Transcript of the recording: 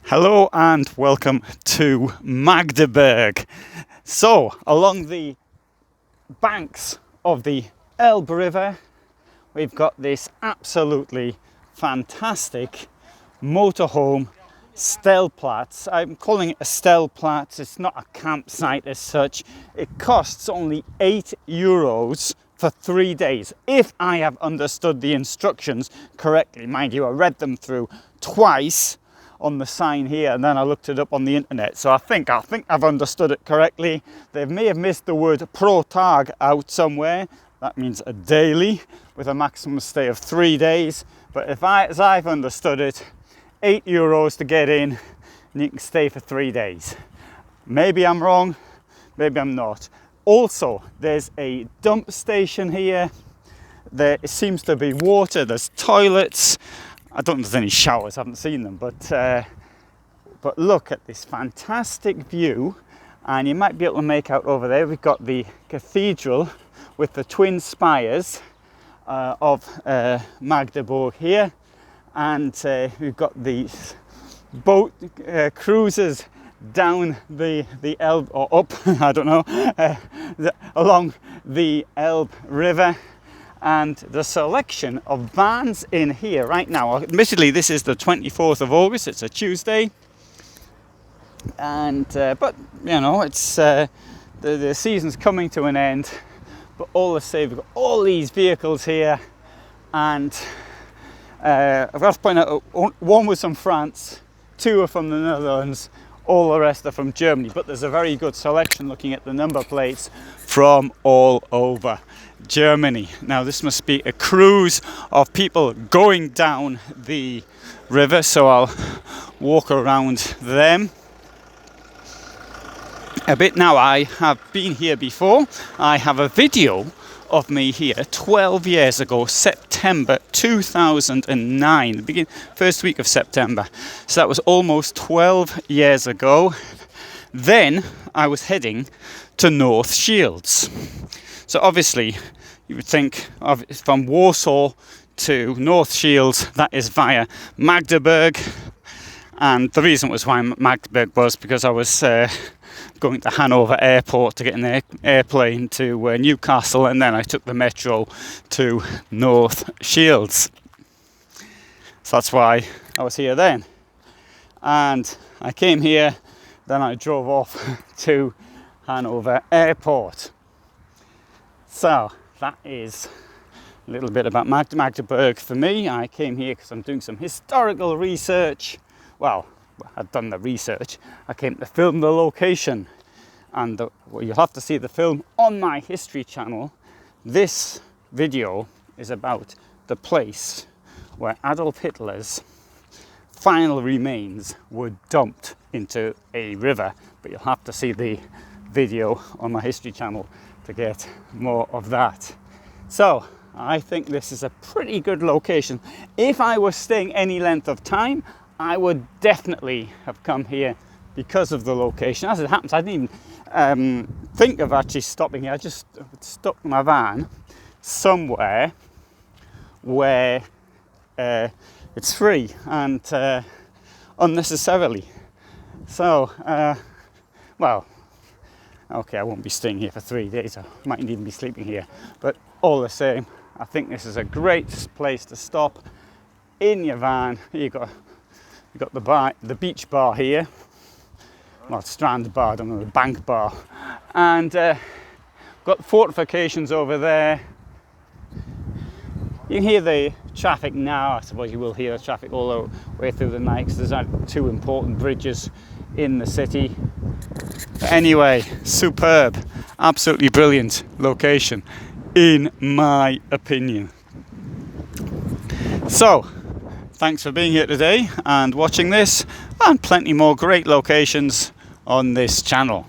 Hello and welcome to Magdeburg. So, along the banks of the Elbe River, we've got this absolutely fantastic motorhome Stellplatz. I'm calling it a Stellplatz. It's not a campsite as such. It costs only €8 for 3 days, if I have understood the instructions correctly. Mind you, I read them through twice on the sign here, and then I looked it up on the internet, so I think I've understood it correctly. They may have missed the word pro tag out somewhere. That means a daily with a maximum stay of 3 days, but as I've understood it, €8 to get in and you can stay for 3 days. Maybe I'm wrong, maybe I'm not. Also, there's a dump station here. There seems to be water, there's toilets. I don't know if there's any showers, I haven't seen them, but look at this fantastic view, and you might be able to make out over there, we've got the cathedral with the twin spires of Magdeburg here, and we've got these boat cruises down the Elbe, or up, I don't know, along the Elbe River. And the selection of vans in here right now. Admittedly, this is the 24th of August. It's a Tuesday, and but you know, it's the season's coming to an end. But all the same, we've got all these vehicles here, and I've got to point out one was from France, two are from the Netherlands, all the rest are from Germany. But there's a very good selection looking at the number plates from all over Germany. Now this must be a cruise of people going down the river, so I'll walk around them a bit. Now, I have been here before. I have a video of me here 12 years ago, September 2009, first week of September. So that was almost 12 years ago. Then I was heading to North Shields. So obviously you would think from Warsaw to North Shields, that is via Magdeburg. And the reason was why Magdeburg was because I was going to Hanover Airport to get an airplane to Newcastle, and then I took the metro to North Shields. So that's why I was here then. And I came here, then I drove off to Hanover Airport. So that is a little bit about Magdeburg for me. I came here because I'm doing some historical research. Well, I'd done the research. I came to film the location, and you'll have to see the film on my history channel. This video is about the place where Adolf Hitler's final remains were dumped into a river, but you'll have to see the video on my history channel to get more of that. So I think this is a pretty good location. If I was staying any length of time, I would definitely have come here because of the location. As it happens, I didn't even think of actually stopping here. I just stuck my van somewhere where it's free and unnecessarily. So, well, okay, I won't be staying here for 3 days. I mightn't even be sleeping here. But all the same, I think this is a great place to stop in your van. You've got the beach bar here, well, Strand bar, I don't know, the bank bar, and got fortifications over there. You can hear the traffic now. I suppose you will hear the traffic all the way through the night because there's two important bridges in the city. But anyway, superb, absolutely brilliant location, in my opinion. So, thanks for being here today and watching this, and plenty more great locations on this channel.